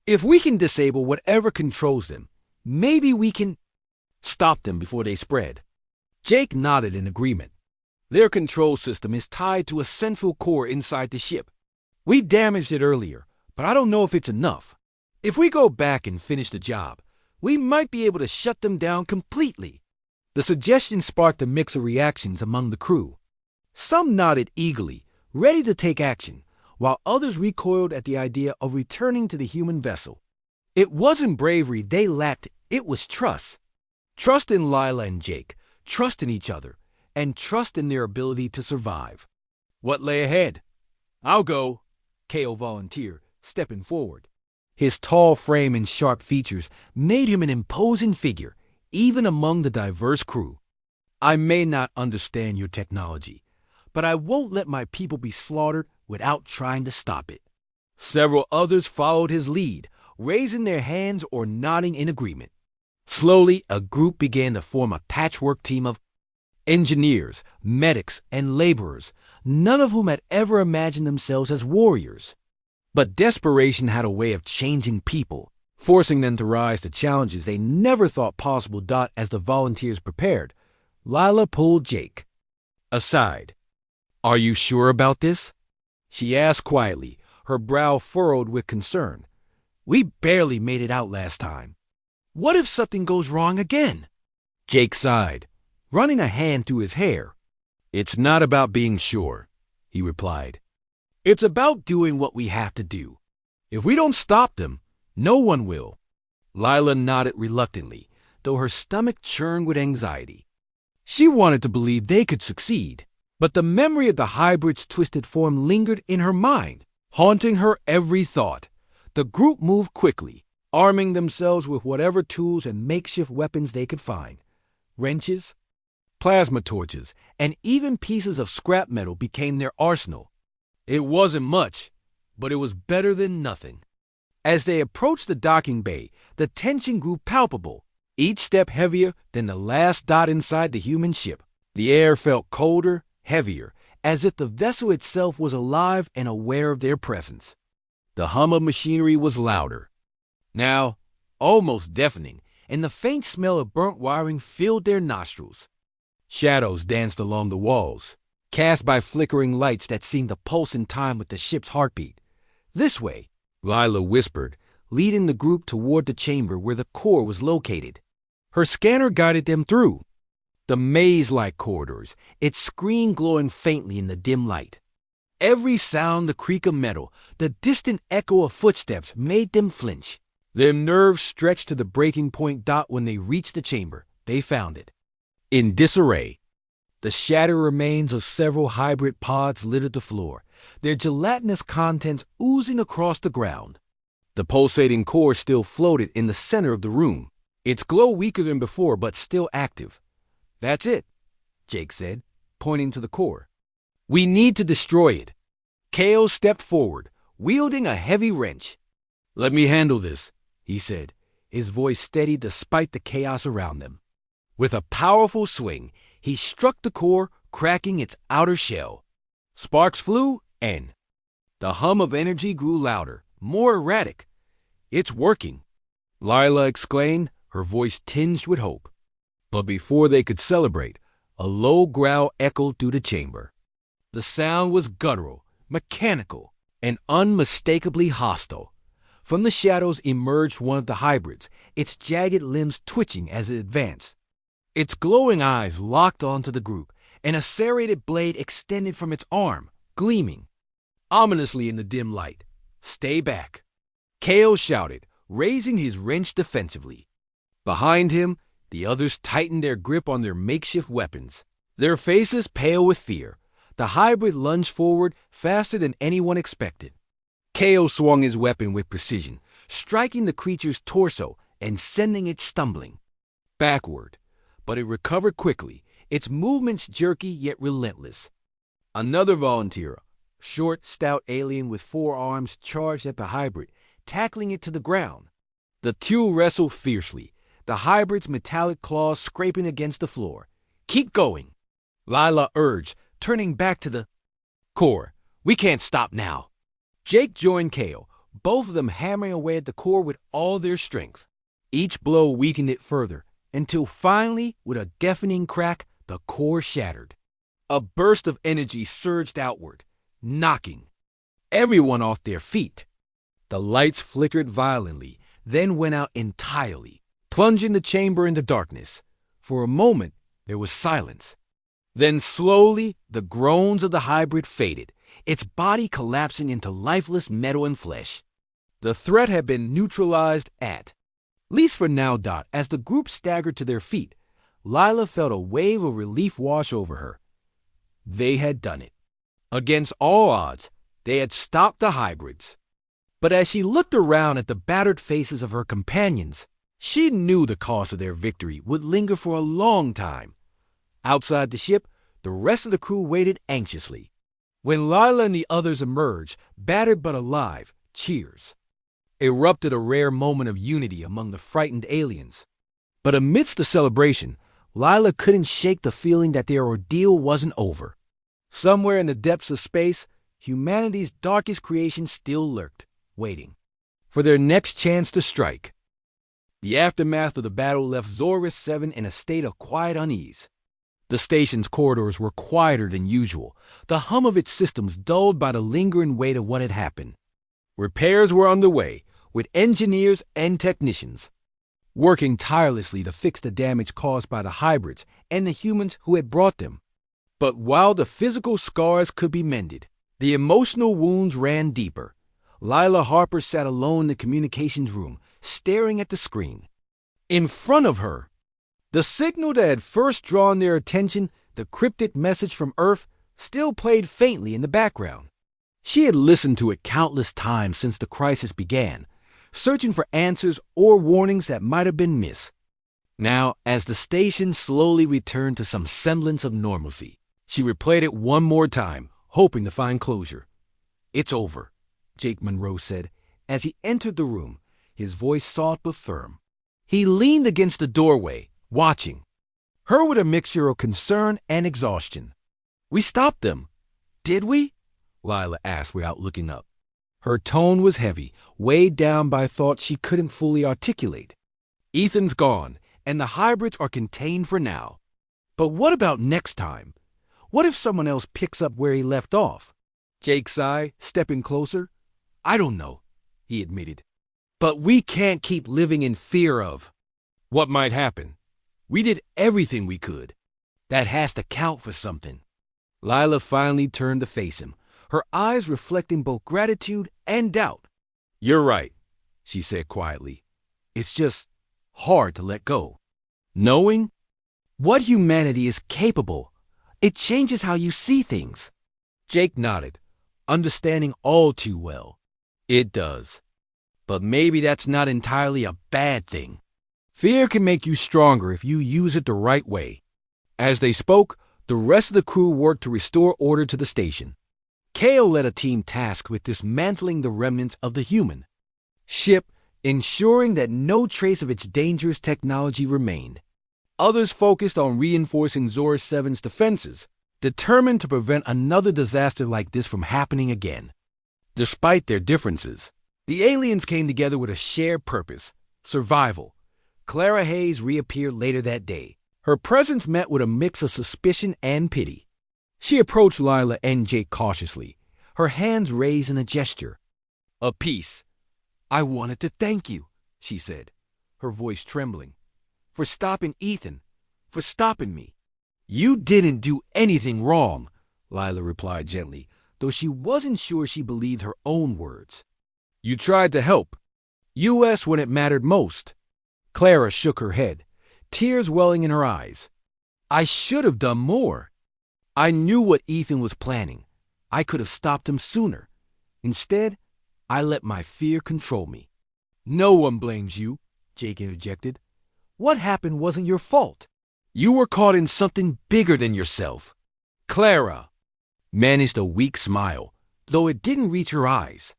If we can disable whatever controls them, maybe we can stop them before they spread." Jake nodded in agreement. "Their control system is tied to a central core inside the ship. We damaged it earlier, but I don't know if it's enough. If we go back and finish the job, we might be able to shut them down completely." The suggestion sparked a mix of reactions among the crew. Some nodded eagerly, ready to take action, while others recoiled at the idea of returning to the human vessel. It wasn't bravery they lacked, it was trust. Trust in Lila and Jake, trust in each other, and trust in their ability to survive. What lay ahead? "I'll go," Kao volunteered, stepping forward. His tall frame and sharp features made him an imposing figure, even among the diverse crew. "I may not understand your technology, but I won't let my people be slaughtered without trying to stop it." Several others followed his lead, raising their hands or nodding in agreement. Slowly, a group began to form a patchwork team of engineers, medics, and laborers, none of whom had ever imagined themselves as warriors. But desperation had a way of changing people, forcing them to rise to challenges they never thought possible. As the volunteers prepared, Lila pulled Jake aside. "Are you sure about this?" she asked quietly, her brow furrowed with concern. "We barely made it out last time. What if something goes wrong again?" Jake sighed, running a hand through his hair. "It's not about being sure," he replied. "It's about doing what we have to do. If we don't stop them, no one will." Lila nodded reluctantly, though her stomach churned with anxiety. She wanted to believe they could succeed, but the memory of the hybrid's twisted form lingered in her mind, haunting her every thought. The group moved quickly, arming themselves with whatever tools and makeshift weapons they could find. Wrenches, plasma torches, and even pieces of scrap metal became their arsenal. It wasn't much, but it was better than nothing. As they approached the docking bay, the tension grew palpable, each step heavier than the last dot inside the human ship. The air felt colder, heavier, as if the vessel itself was alive and aware of their presence. The hum of machinery was louder, now almost deafening, and the faint smell of burnt wiring filled their nostrils. Shadows danced along the walls, cast by flickering lights that seemed to pulse in time with the ship's heartbeat. "This way," Lila whispered, leading the group toward the chamber where the core was located. Her scanner guided them through the maze-like corridors, its screen glowing faintly in the dim light. Every sound, the creak of metal, the distant echo of footsteps made them flinch. Their nerves stretched to the breaking point. When they reached the chamber, they found it in disarray. The shattered remains of several hybrid pods littered the floor, their gelatinous contents oozing across the ground. The pulsating core still floated in the center of the room, its glow weaker than before but still active. "That's it," Jake said, pointing to the core. "We need to destroy it." Kao stepped forward, wielding a heavy wrench. "Let me handle this," he said, his voice steady despite the chaos around them. With a powerful swing, he struck the core, cracking its outer shell. Sparks flew, and the hum of energy grew louder, more erratic. "It's working," Lila exclaimed, her voice tinged with hope. But before they could celebrate, a low growl echoed through the chamber. The sound was guttural, mechanical, and unmistakably hostile. From the shadows emerged one of the hybrids, its jagged limbs twitching as it advanced. Its glowing eyes locked onto the group, and a serrated blade extended from its arm, gleaming ominously in the dim light. "Stay back," Kale shouted, raising his wrench defensively. Behind him, the others tightened their grip on their makeshift weapons. Their faces pale with fear, the hybrid lunged forward faster than anyone expected. Kale swung his weapon with precision, striking the creature's torso and sending it stumbling backward. But it recovered quickly, its movements jerky yet relentless. Another volunteer, short, stout alien with 4 arms, charged at the hybrid, tackling it to the ground. The two wrestled fiercely, the hybrid's metallic claws scraping against the floor. "Keep going," Lila urged, turning back to the core. "We can't stop now." Jake joined Kale, both of them hammering away at the core with all their strength. Each blow weakened it further, until finally, with a deafening crack, the core shattered. A burst of energy surged outward, knocking everyone off their feet. The lights flickered violently, then went out entirely, plunging the chamber into darkness. For a moment, there was silence. Then slowly, the groans of the hybrid faded, its body collapsing into lifeless metal and flesh. The threat had been neutralized at least for now. As the group staggered to their feet, Lila felt a wave of relief wash over her. They had done it. Against all odds, they had stopped the hybrids. But as she looked around at the battered faces of her companions, she knew the cost of their victory would linger for a long time. Outside the ship, the rest of the crew waited anxiously. When Lila and the others emerged, battered but alive, cheers erupted, a rare moment of unity among the frightened aliens. But amidst the celebration, Lila couldn't shake the feeling that their ordeal wasn't over. Somewhere in the depths of space, humanity's darkest creation still lurked, waiting for their next chance to strike. The aftermath of the battle left Zora 7 in a state of quiet unease. The station's corridors were quieter than usual, the hum of its systems dulled by the lingering weight of what had happened. Repairs were underway, with engineers and technicians working tirelessly to fix the damage caused by the hybrids and the humans who had brought them. But while the physical scars could be mended, the emotional wounds ran deeper. Lila Harper sat alone in the communications room, staring at the screen. In front of her, the signal that had first drawn their attention, the cryptic message from Earth, still played faintly in the background. She had listened to it countless times since the crisis began, searching for answers or warnings that might have been missed. Now, as the station slowly returned to some semblance of normalcy, she replayed it one more time, hoping to find closure. "It's over," Jake Monroe said, as he entered the room, his voice soft but firm. He leaned against the doorway, watching her with a mixture of concern and exhaustion. "We stopped them, did we?" Lila asked without looking up. Her tone was heavy, weighed down by thoughts she couldn't fully articulate. "Ethan's gone, and the hybrids are contained for now. But what about next time? What if someone else picks up where he left off?" Jake sighed, stepping closer. "I don't know," he admitted. "But we can't keep living in fear of what might happen. We did everything we could. That has to count for something." Lila finally turned to face him, her eyes reflecting both gratitude and doubt. "You're right," she said quietly. "It's just hard to let go. Knowing what humanity is capable, it changes how you see things." Jake nodded, understanding all too well. "It does. But maybe that's not entirely a bad thing. Fear can make you stronger if you use it the right way." As they spoke, the rest of the crew worked to restore order to the station. Kale led a team tasked with dismantling the remnants of the human ship, ensuring that no trace of its dangerous technology remained. Others focused on reinforcing Zora 7's defenses, determined to prevent another disaster like this from happening again. Despite their differences, the aliens came together with a shared purpose: survival. Clara Hayes reappeared later that day. Her presence met with a mix of suspicion and pity. She approached Lila and Jake cautiously, her hands raised in a gesture. "A peace. I wanted to thank you, she said, her voice trembling, for stopping Ethan, for stopping me. You didn't do anything wrong, Lila replied gently, though she wasn't sure she believed her own words. You tried to help. US when it mattered most. Clara shook her head, tears welling in her eyes. I should have done more. I knew what Ethan was planning. I could have stopped him sooner. Instead, I let my fear control me. No one blames you, Jake interjected. What happened wasn't your fault. You were caught in something bigger than yourself. Clara managed a weak smile, though it didn't reach her eyes.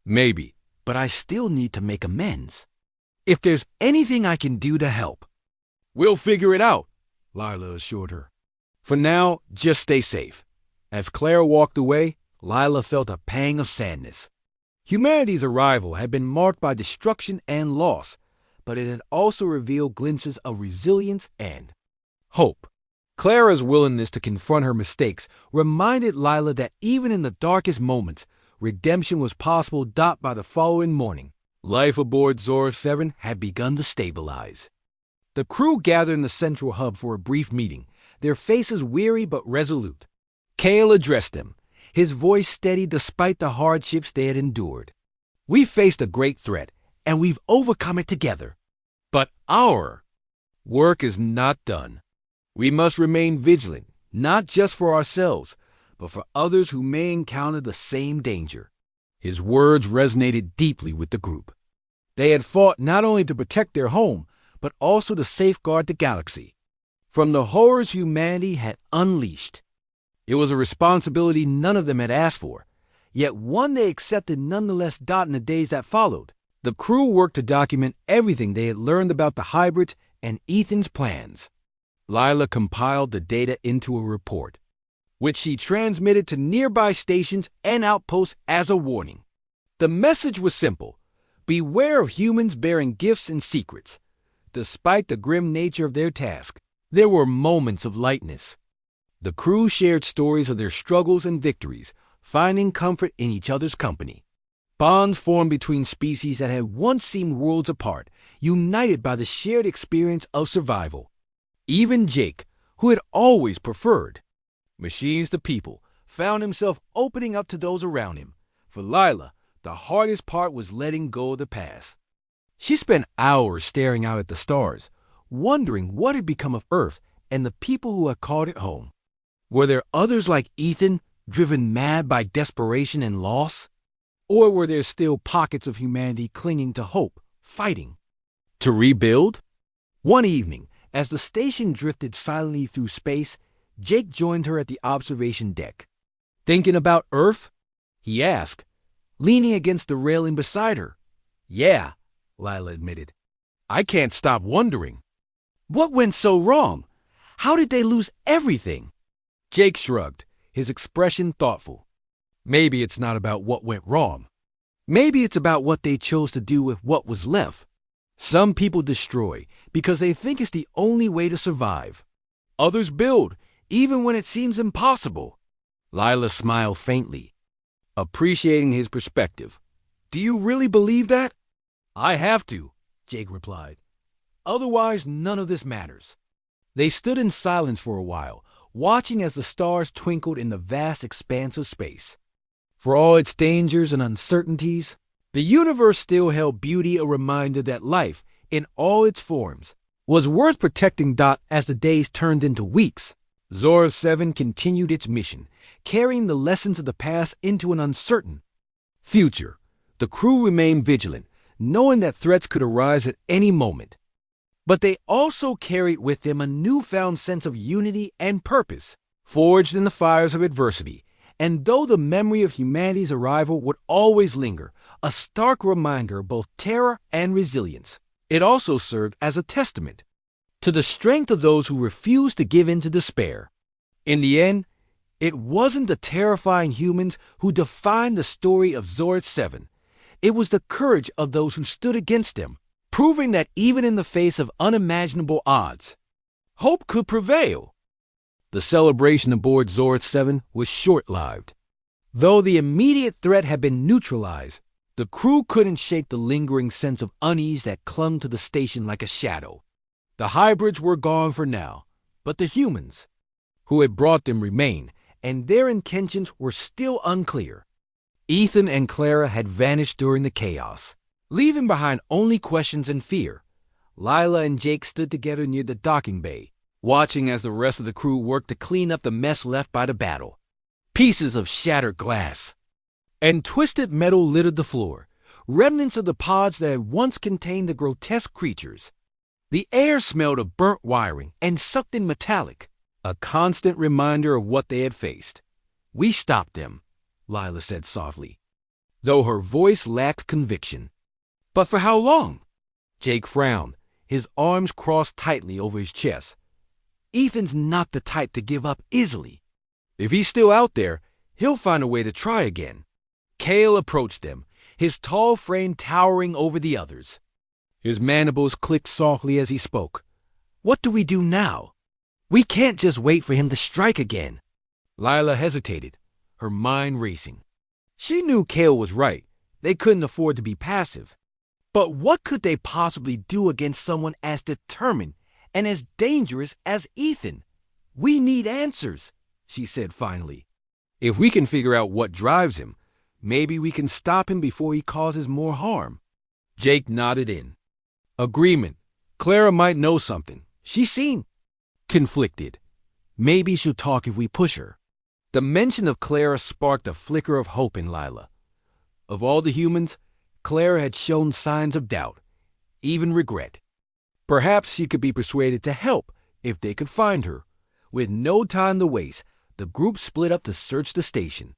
Maybe, but I still need to make amends. If there's anything I can do to help, we'll figure it out, Lila assured her. For now, just stay safe. As Clara walked away, Lila felt a pang of sadness. Humanity's arrival had been marked by destruction and loss, but it had also revealed glimpses of resilience and hope. Clara's willingness to confront her mistakes reminded Lila that even in the darkest moments, redemption was possible. By the following morning, life aboard Zora 7 had begun to stabilize. The crew gathered in the central hub for a brief meeting, their faces weary but resolute. Kale addressed them, his voice steady despite the hardships they had endured. We faced a great threat, and we've overcome it together. But our work is not done. We must remain vigilant, not just for ourselves, but for others who may encounter the same danger. His words resonated deeply with the group. They had fought not only to protect their home, but also to safeguard the galaxy from the horrors humanity had unleashed. It was a responsibility none of them had asked for, yet one they accepted nonetheless. In the days that followed, the crew worked to document everything they had learned about the hybrids and Ethan's plans. Lila compiled the data into a report, which she transmitted to nearby stations and outposts as a warning. The message was simple: beware of humans bearing gifts and secrets. Despite the grim nature of their task, there were moments of lightness. The crew shared stories of their struggles and victories, finding comfort in each other's company. Bonds formed between species that had once seemed worlds apart, united by the shared experience of survival. Even Jake, who had always preferred machines to people, found himself opening up to those around him. For Lila, the hardest part was letting go of the past. She spent hours staring out at the stars, wondering what had become of Earth and the people who had called it home. Were there others like Ethan, driven mad by desperation and loss? Or were there still pockets of humanity clinging to hope, fighting to rebuild? One evening, as the station drifted silently through space, Jake joined her at the observation deck. Thinking about Earth? He asked, leaning against the railing beside her. Yeah, Lila admitted. I can't stop wondering. What went so wrong? How did they lose everything? Jake shrugged, his expression thoughtful. Maybe it's not about what went wrong. Maybe it's about what they chose to do with what was left. Some people destroy because they think it's the only way to survive. Others build, even when it seems impossible. Lila smiled faintly, appreciating his perspective. Do you really believe that? I have to, Jake replied. Otherwise, none of this matters. They stood in silence for a while, watching as the stars twinkled in the vast expanse of space. For all its dangers and uncertainties, the universe still held beauty, a reminder that life, in all its forms, was worth protecting. As the days turned into weeks, Zora 7 continued its mission, carrying the lessons of the past into an uncertain future. The crew remained vigilant, knowing that threats could arise at any moment. But they also carried with them a newfound sense of unity and purpose, forged in the fires of adversity. And though the memory of humanity's arrival would always linger, a stark reminder of both terror and resilience, it also served as a testament to the strength of those who refused to give in to despair. In the end, it wasn't the terrifying humans who defined the story of Zora 7. It was the courage of those who stood against them, proving that even in the face of unimaginable odds, hope could prevail. The celebration aboard Zora 7 was short-lived. Though the immediate threat had been neutralized, The crew couldn't shake the lingering sense of unease that clung to the station like a shadow. The hybrids were gone for now, but the humans who had brought them remained, and their intentions were still unclear. Ethan and Clara had vanished during the chaos, leaving behind only questions and fear. Lila and Jake stood together near the docking bay, watching as the rest of the crew worked to clean up the mess left by the battle. Pieces of shattered glass and twisted metal littered the floor, remnants of the pods that had once contained the grotesque creatures. The air smelled of burnt wiring and sucked-in metallic, a constant reminder of what they had faced. "We stopped them," Lila said softly, though her voice lacked conviction. "But for how long?" Jake frowned, his arms crossed tightly over his chest. "Ethan's not the type to give up easily. If he's still out there, he'll find a way to try again." Cale approached them, his tall frame towering over the others. His mandibles clicked softly as he spoke. "What do we do now? We can't just wait for him to strike again." Lila hesitated, her mind racing. She knew Cale was right. They couldn't afford to be passive. But what could they possibly do against someone as determined and as dangerous as Ethan? "We need answers," she said finally. "If we can figure out what drives him, maybe we can stop him before he causes more harm." Jake nodded in agreement. Clara might know something. She seemed conflicted. Maybe she'll talk if we push her. The mention of Clara sparked a flicker of hope in Lila. Of all the humans, Clara had shown signs of doubt, even regret. Perhaps she could be persuaded to help if they could find her. With no time to waste, the group split up to search the station.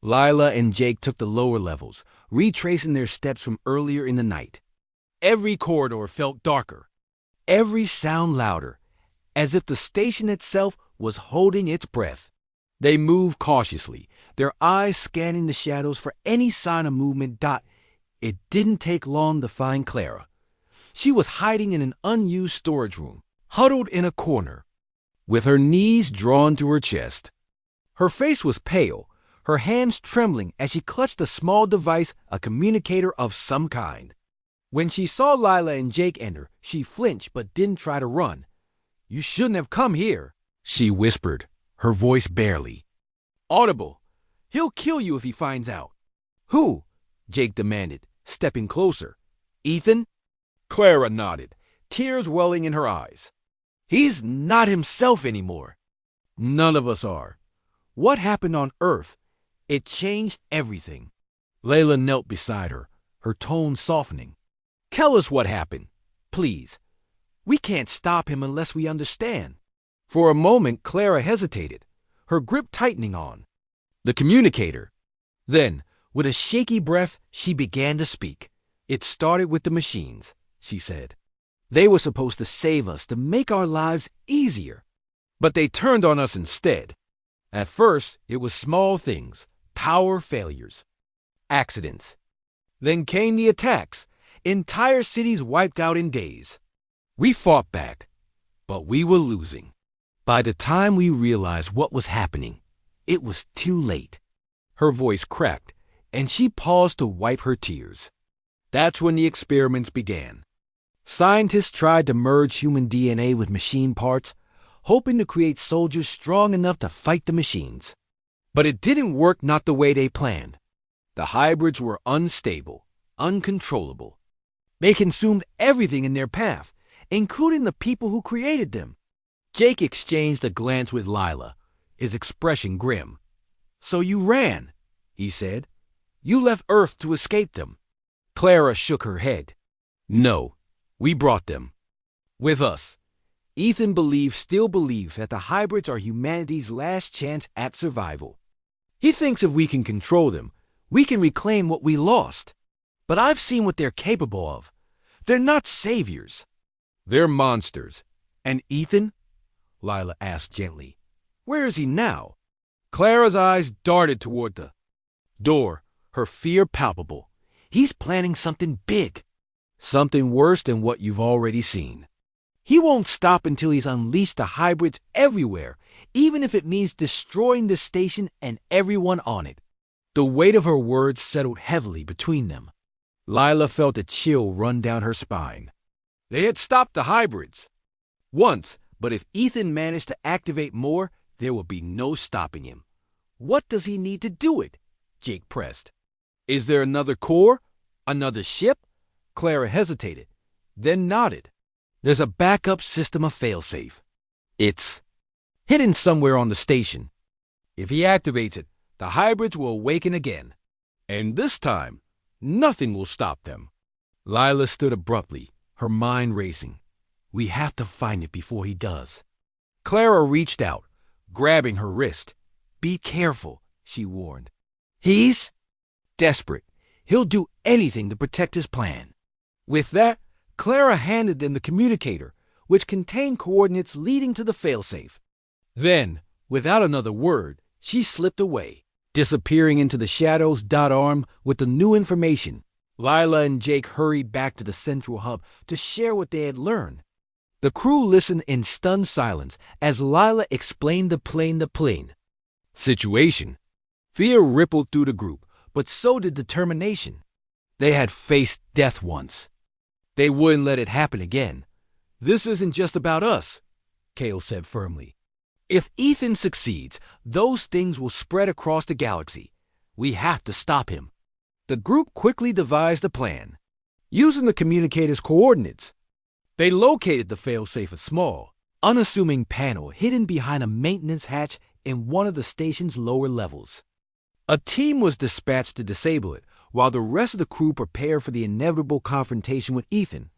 Lila and Jake took the lower levels, retracing their steps from earlier in the night. Every corridor felt darker, every sound louder, as if the station itself was holding its breath. They moved cautiously, their eyes scanning the shadows for any sign of movement. It didn't take long to find Clara. She was hiding in an unused storage room, huddled in a corner, with her knees drawn to her chest. Her face was pale, her hands trembling as she clutched a small device, a communicator of some kind. When she saw Lila and Jake enter, she flinched but didn't try to run. "You shouldn't have come here," she whispered, her voice barely audible. "He'll kill you if he finds out." "Who?" Jake demanded, stepping closer. "Ethan?" Clara nodded, tears welling in her eyes. "He's not himself anymore." "None of us are. What happened on Earth? It changed everything." Layla knelt beside her, her tone softening. "Tell us what happened, please. We can't stop him unless we understand." For a moment, Clara hesitated, her grip tightening on the communicator. Then, with a shaky breath, she began to speak. "It started with the machines," she said. "They were supposed to save us, to make our lives easier. But they turned on us instead. At first, it was small things, power failures, accidents. Then came the attacks, entire cities wiped out in days. We fought back, but we were losing. By the time we realized what was happening, it was too late." Her voice cracked, and she paused to wipe her tears. "That's when the experiments began. Scientists tried to merge human DNA with machine parts, hoping to create soldiers strong enough to fight the machines. But it didn't work not the way they planned. The hybrids were unstable, uncontrollable. They consumed everything in their path, including the people who created them." Jake exchanged a glance with Lila, his expression grim. "So you ran," he said. "You left Earth to escape them." Clara shook her head. "No, we brought them with us." Ethan still believes that the hybrids are humanity's last chance at survival. He thinks if we can control them, we can reclaim what we lost. But I've seen what they're capable of. They're not saviors. They're monsters. "And Ethan?" Lila asked gently. "Where is he now?" Clara's eyes darted toward the door, her fear palpable. "He's planning something big. Something worse than what you've already seen. He won't stop until he's unleashed the hybrids everywhere, even if it means destroying the station and everyone on it." The weight of her words settled heavily between them. Lila felt a chill run down her spine. They had stopped the hybrids once, but if Ethan managed to activate more, there would be no stopping him. What does he need to do it? Jake pressed. Is there another core? Another ship? Clara hesitated, then nodded. There's a backup system of failsafe. It's hidden somewhere on the station. If he activates it, the hybrids will awaken again. And this time, nothing will stop them. Lila stood abruptly, her mind racing. We have to find it before he does. Clara reached out, grabbing her wrist. Be careful, she warned. He's desperate. He'll do anything to protect his plan. With that, Clara handed them the communicator, which contained coordinates leading to the failsafe. Then, without another word, she slipped away, disappearing into the shadows. Armed with the new information, Lila and Jake hurried back to the central hub to share what they had learned. The crew listened in stunned silence as Lila explained the plane situation. Fear rippled through the group, but so did determination. They had faced death once. They wouldn't let it happen again. This isn't just about us, Kale said firmly. If Ethan succeeds, those things will spread across the galaxy. We have to stop him. The group quickly devised a plan. Using the communicator's coordinates, they located the failsafe, a small, unassuming panel hidden behind a maintenance hatch in one of the station's lower levels. A team was dispatched to disable it, while the rest of the crew prepared for the inevitable confrontation with Ethan.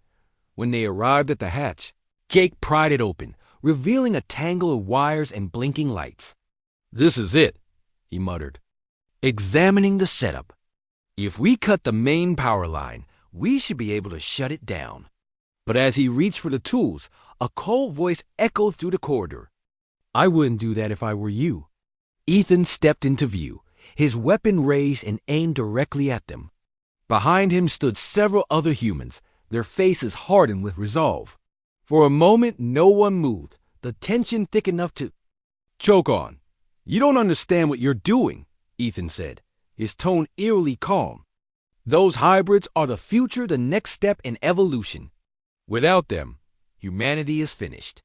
When they arrived at the hatch, Jake pried it open, revealing a tangle of wires and blinking lights. This is it, he muttered, examining the setup. If we cut the main power line, we should be able to shut it down. But as he reached for the tools, a cold voice echoed through the corridor. I wouldn't do that if I were you. Ethan stepped into view, his weapon raised and aimed directly at them. Behind him stood several other humans, their faces hardened with resolve. For a moment, no one moved, the tension thick enough to choke on. You don't understand what you're doing, Ethan said, his tone eerily calm. Those hybrids are the future, the next step in evolution. Without them, humanity is finished.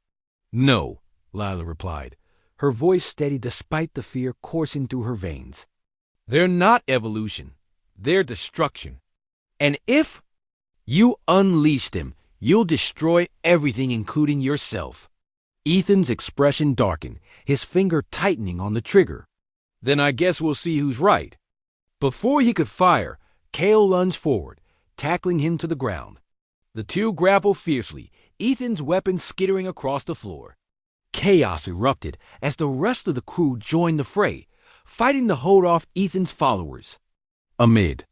No, Lila replied, her voice steady despite the fear coursing through her veins. They're not evolution, they're destruction. And if you unleash them, you'll destroy everything, including yourself. Ethan's expression darkened, his finger tightening on the trigger. Then I guess we'll see who's right. Before he could fire, Kale lunged forward, tackling him to the ground. The two grappled fiercely, Ethan's weapon skittering across the floor. Chaos erupted as the rest of the crew joined the fray, fighting to hold off Ethan's followers. Amid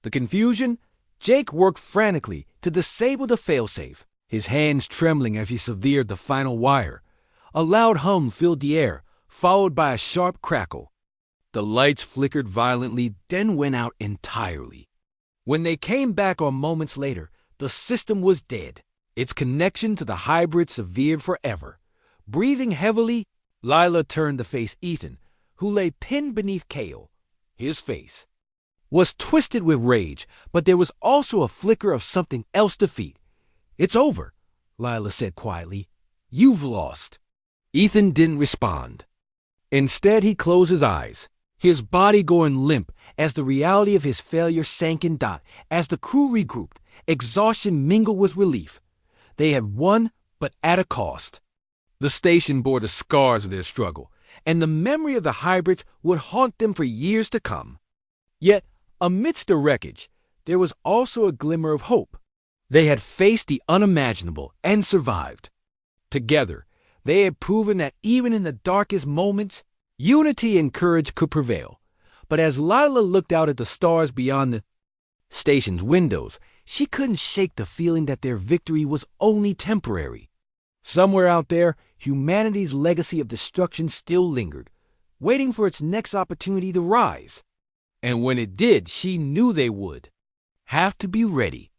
the confusion, Jake worked frantically to disable the failsafe, his hands trembling as he severed the final wire. A loud hum filled the air, followed by a sharp crackle. The lights flickered violently, then went out entirely. When they came back moments later, the system was dead, its connection to the hybrid severed forever. Breathing heavily, Lila turned to face Ethan, who lay pinned beneath Kale. His face was twisted with rage, but there was also a flicker of something else to defeat. It's over, Lila said quietly. You've lost. Ethan didn't respond. Instead, he closed his eyes, his body going limp as the reality of his failure sank in. As the crew regrouped, exhaustion mingled with relief. They had won, but at a cost. The station bore the scars of their struggle, and the memory of the hybrids would haunt them for years to come. Yet, amidst the wreckage, there was also a glimmer of hope. They had faced the unimaginable and survived. Together, they had proven that even in the darkest moments, unity and courage could prevail. But as Lila looked out at the stars beyond the station's windows, she couldn't shake the feeling that their victory was only temporary. Somewhere out there, humanity's legacy of destruction still lingered, waiting for its next opportunity to rise. And when it did, she knew they would have to be ready.